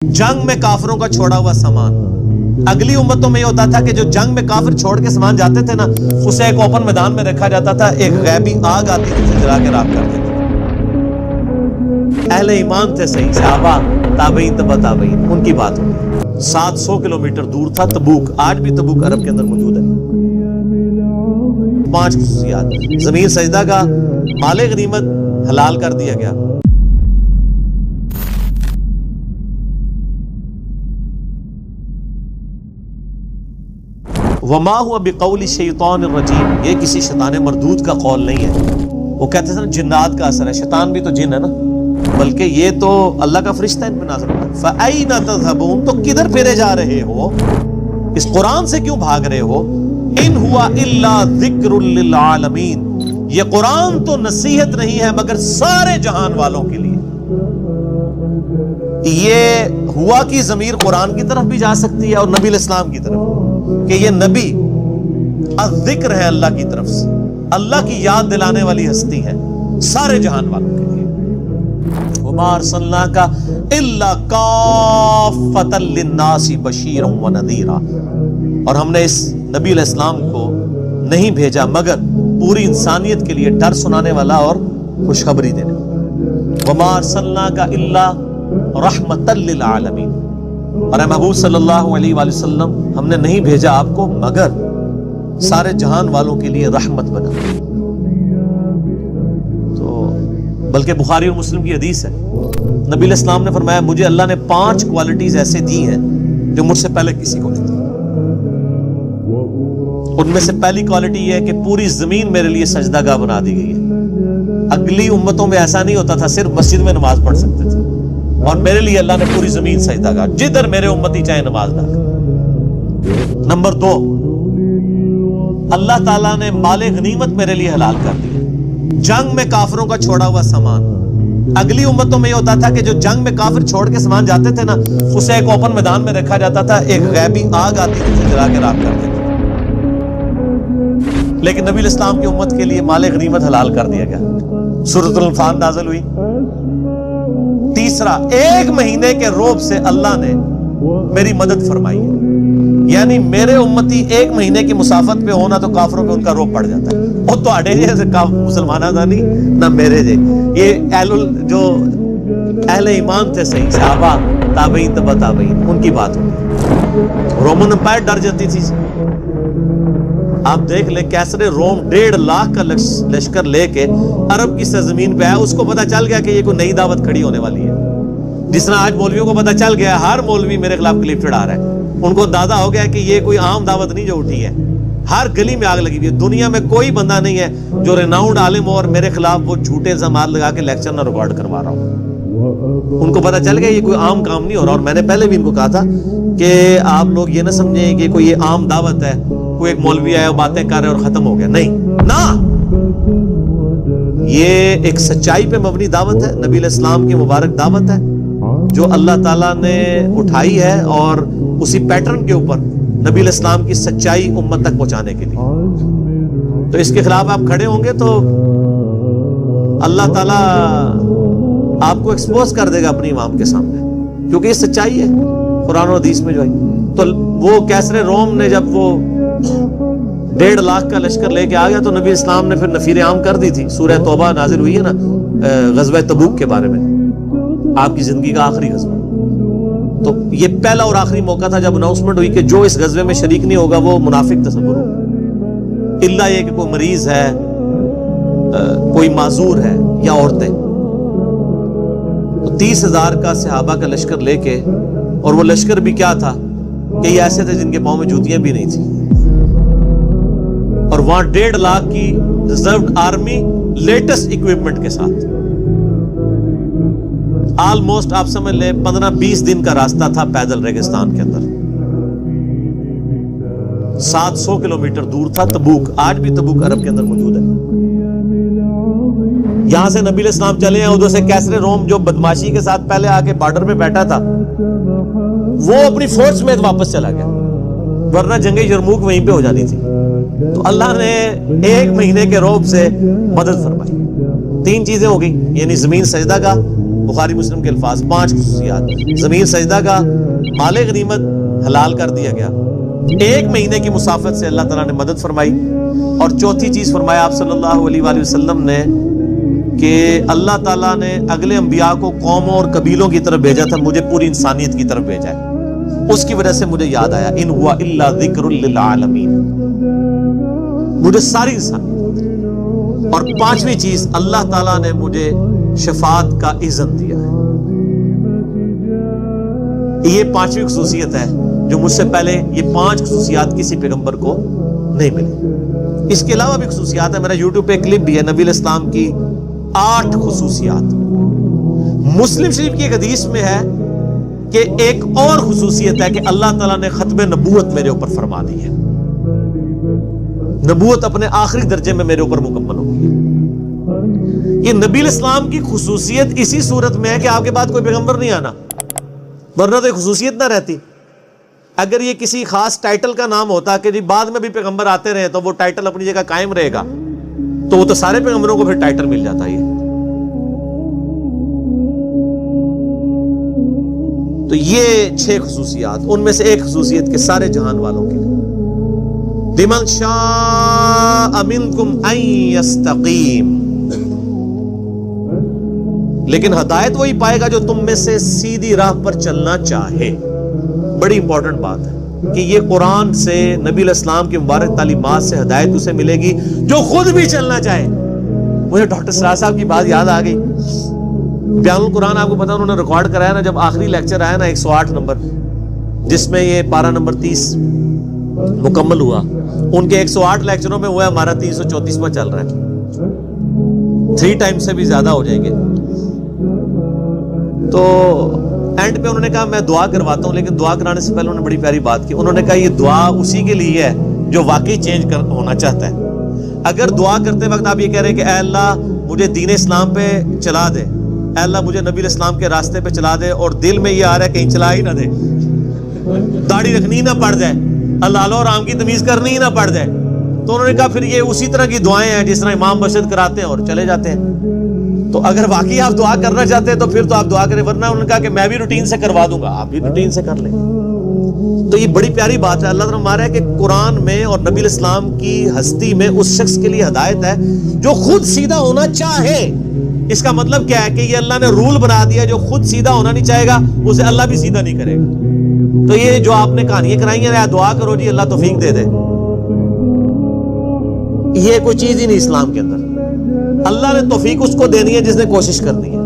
जंग में काफिरों का छोड़ा हुआ सामान। अगली उम्मतों में ये होता था कि जो जंग में काफिर छोड़ के सामान जाते थे ना, उसे एक ओपन मैदान में रखा जाता था, एक गैबी आग आती थी जला के राख कर देती। अहले ईमान थे सही, सहाबा, ताबईन, तबा ताबईन, उनकी बात होगी। 700 किलोमीटर दूर था तबूक। आज भी तबूक अरब के अंदर मौजूद है। 5 खुसूसियात। जमीन सजदा का, माले गनीमत हलाल कर दिया गया। वमा हुआ बिकौली शैतान रजीम, ये किसी शैतान मरदूद का कौल नहीं है। वो कहते थे ना जिन्नात का असर है, शैतान भी तो जिन है ना, बल्कि ये तो अल्लाह का फरिश्ता इन पे नाज़िल होता है। फ़अैना तज़हबून, तो किधर फिरे जा रहे हो, इस कुरान से क्यों भाग रहे हो। इन हुआ इल्ला ज़िक्रुल लिल आलमीन, ये कुरान तो नसीहत नहीं है मगर सारे जहान वालों के लिए। ये हुआ की ज़मीर कुरान की तरफ भी जा सकती है और नबी इस्लाम की तरफ, कि ये नबी अज़िक्र है अल्लाह की तरफ से, अल्लाह की याद दिलाने वाली हस्ती है सारे जहान वालों के लिए। वमा अरसलनाका इल्ला काफ़तल लिन्नासी बशीरन व नज़ीरा, और हमने इस नबी इस्लाम को नहीं भेजा मगर पूरी इंसानियत के लिए डर सुनाने वाला और खुशखबरी देने वाला। वमा अरसलनाका इल्ला रहमतल लिल आलमीन, और महबूब सल्लल्लाहु अलैहि वसल्लम हमने नहीं भेजा आपको मगर सारे जहान वालों के लिए रहमत बना। तो बल्कि बुखारी और मुस्लिम की हदीस है, नबी इस्लाम ने फरमाया मुझे अल्लाह ने 5 क्वालिटीज ऐसे दी हैं जो मुझसे पहले किसी को नहीं दी। उनमें से पहली क्वालिटी यह है कि पूरी जमीन मेरे लिए सजदागाह बना दी गई है। अगली उम्मतों में ऐसा नहीं होता था, सिर्फ मस्जिद में नमाज पढ़ सकते थे, और मेरे लिए अल्लाह ने पूरी जमीन सजदागाह, जिधर मेरे उम्मती चाहे नमाज ना करें। नंबर 2, अल्लाह ताला ने माले गनीमत मेरे लिए हलाल कर दिया। जंग में काफिरों का छोड़ा हुआ सामान। अगली उम्मतों में ये होता था कि जो जंग में काफिर छोड़ के सामान जाते थे ना, उसे एक ओपन मैदान में रखा जाता था, एक गैबी आग आती थी जला के राख कर देती। लेकिन नबी इस्लाम की उम्मत के लिए माले गनीमत हलाल कर दिया गया। सूरतुल अनफाल नाज़िल हुई। तीसरा, 1 महीने के रोब से अल्लाह ने मेरी मदद फरमाई है, यानी मेरे उम्मती 1 महीने की मुसाफत पे होना तो काफरों पे उनका रोब पड़ जाता है। वो तो अड़े जैसे मुसलमाना था नहीं ना मेरे जे, ये जो अहले ईमान थे सही, सहाबा, ताबईन, तबा ताबईन, उनकी बात होगी। रोमन एम्पायर डर जाती थी। आप देख ले कैसरे रोम 1.5 लाख का लश्कर लेके अरब की सरजमीन पे आया। उसको पता चल गया कि ये कोई नई दावत खड़ी होने वाली है। जिस तरह आज मौलवियों को पता चल गया हर मौलवी मेरे खिलाफ क्लिप चढ़ा रहा है, उनको अंदाजा हो गया कि ये कोई आम दावत नहीं जो उठी है। हर गली में आग लगी हुई है। दुनिया में कोई बंदा नहीं है जो रेनाउंड आलिम हो और मेरे खिलाफ वो झूठे इल्जामात लगा के लेक्चर ना रिकॉर्ड करवा रहा हूँ। उनको पता चल गया ये कोई आम काम नहीं हो रहा। और मैंने पहले भी इनको कहा था कि आप लोग ये ना समझें कि कोई ये आम दावत है, कोई एक मौलवी आया बातें कर रहे और खत्म हो गया, नहीं ना, ये एक सच्चाई पे मबनी दावत है, नबी इस्लाम की मुबारक दावत है जो अल्लाह ताला ने उठाई है, और उसी पैटर्न के ऊपर नबी इस्लाम की सच्चाई उम्मत तक पहुंचाने के लिए। तो इसके खिलाफ आप खड़े होंगे तो अल्लाह ताला आपको एक्सपोज कर देगा अपनी इमाम के सामने, क्योंकि ये सच्चाई है कुरान और हदीस में जो है। तो वो कैसरे रोम ने जब वो 1.5 लाख का लश्कर लेके आ गया तो नबी इस्लाम ने फिर नफीर आम कर दी थी। सूरह तौबा नाजिल हुई है ना गज़वा तबूक के बारे में, आपकी जिंदगी का आखिरी गज़वा। तो ये पहला और आखिरी मौका था जब अनाउंसमेंट हुई कि जो इस गज़वे में शरीक नहीं होगा वो मुनाफिक तस्वुर होगा, इल्ला ये कि कोई मरीज है, कोई माजूर है या औरतें। तो 30,000 का सहाबा का लश्कर लेके, और वो लश्कर भी क्या था कि ये ऐसे थे जिनके पाँव में जूतियां भी नहीं थी, और वहां 1.5 लाख की रिजर्व आर्मी लेटेस्ट इक्विपमेंट के साथ। ऑलमोस्ट आप समझ ले 15-20 दिन का रास्ता था पैदल रेगिस्तान के अंदर। 700 किलोमीटर दूर था तबूक। आज भी तबूक अरब के अंदर मौजूद है। यहां से नबी इस्लाम चले हैं, उधर से कैसरे रोम जो बदमाशी के साथ पहले आके बॉर्डर में बैठा था वो अपनी फोर्स में वापस चला गया, वरना जंगे यरमूक वहीं पे हो जानी थी। तो अल्लाह ने 1 महीने के रोब से मदद फरमाई। 3 चीजें हो गई, यानी जमीन सजदा का, بخاری مسلم کے الفاظ، 5 خصوصیات. زمین سجدہ کا، مال غنیمت حلال کر دیا گیا، 1 مہینے کی مسافت سے اللہ تعالیٰ نے مدد فرمائی، اور چوتھی چیز فرمایا آپ صلی اللہ علیہ وآلہ وسلم نے کہ اللہ تعالیٰ نے اگلے انبیاء کو قوموں اور قبیلوں کی طرف بھیجا تھا، مجھے پوری انسانیت کی طرف بھیجا ہے. اس کی وجہ سے مجھے یاد آیا ان ہوا الا ذکر للعالمین، مجھے ساری انسانیت. اور 5ویں چیز، اللہ تعالیٰ نے مجھے شفاعت کا اذن دیا ہے. یہ 5ویں خصوصیت ہے جو مجھ سے پہلے یہ 5 خصوصیات کسی پیغمبر کو نہیں ملی. اس کے علاوہ بھی خصوصیات ہیں، میرا یوٹیوب پہ کلپ بھی ہے نبی علیہ السلام کی 8 خصوصیات. مسلم شریف کی ایک حدیث میں ہے کہ ایک اور خصوصیت ہے کہ اللہ تعالیٰ نے ختم نبوت میرے اوپر فرما دی ہے، نبوت اپنے آخری درجے میں میرے اوپر مکمل ہوگی. یہ نبی علیہ السلام کی خصوصیت اسی صورت میں ہے کہ آپ کے بعد کوئی پیغمبر نہیں آنا، ورنہ تو یہ خصوصیت نہ رہتی. اگر یہ کسی خاص ٹائٹل کا نام ہوتا کہ جی بعد میں بھی پیغمبر آتے رہے تو وہ ٹائٹل اپنی جگہ قائم رہے گا، تو وہ تو سارے پیغمبروں کو پھر ٹائٹل مل جاتا ہے. تو یہ 6 خصوصیات، ان میں سے ایک خصوصیت کے سارے جہان والوں کے لیے، لمن شاء منکم ان یستقیم، لیکن ہدایت وہی پائے گا جو تم میں سے سیدھی راہ پر چلنا چاہے. بڑی امپورٹنٹ بات ہے کہ یہ قرآن سے، نبی علیہ السلام کی مبارک تعلیمات سے ہدایت اسے ملے گی جو خود بھی چلنا چاہے. مجھے ڈاکٹر سراج صاحب کی بات یاد آ گئی. بیان القرآن آپ کو پتا انہوں نے ریکارڈ کرایا نا، جب آخری لیکچر آیا نا 108 نمبر، جس میں یہ پارہ نمبر 30 مکمل ہوا. ان کے 108 لیکچروں میں ہوا، ہمارا 334واں چل رہا ہے، 3 ٹائم سے بھی زیادہ ہو جائیں گے. تو اینڈ پہ انہوں نے کہا میں دعا کرواتا ہوں، لیکن دعا کرانے سے پہلے انہوں نے بڑی پیاری بات کی. انہوں نے کہا یہ دعا اسی کے لیے ہے جو واقعی چینج ہونا چاہتا ہے. اگر دعا کرتے وقت آپ یہ کہہ رہے ہیں کہ اے اللہ مجھے دین اسلام پہ چلا دے، اے اللہ مجھے نبی علیہ السلام کے راستے پہ چلا دے، اور دل میں یہ آ رہا ہے کہیں چلا ہی نہ دے، داڑھی رکھنی نہ پڑ جائے، اللہ اور عام کی تمیز کرنی ہی نہ پڑ جائے، تو انہوں نے کہا پھر یہ اسی طرح کی دعائیں ہیں جس طرح امام مرشد کراتے ہیں اور چلے جاتے ہیں. تو اگر واقعی آپ دعا کرنا چاہتے ہیں تو پھر تو آپ دعا کریں، ورنہ انہوں نے کہا کہ میں بھی روٹین سے کروا دوں گا، آپ بھی روٹین سے کر لیں. تو یہ بڑی پیاری بات ہے. اللہ تعالیٰ ہمارا ہے کہ قرآن میں اور نبی علیہ السلام کی ہستی میں اس شخص کے لیے ہدایت ہے جو خود سیدھا ہونا چاہے. اس کا مطلب کیا ہے کہ یہ اللہ نے رول بنا دیا، جو خود سیدھا ہونا نہیں چاہے گا اسے اللہ بھی سیدھا نہیں کرے گا. تو یہ جو آپ نے کہانیاں کرائی ہیں، دعا کرو جی اللہ توفیق دے دے، یہ کوئی چیز ہی نہیں اسلام کے اندر. اللہ نے توفیق اس کو دینی ہے جس نے کوشش کرنی ہے.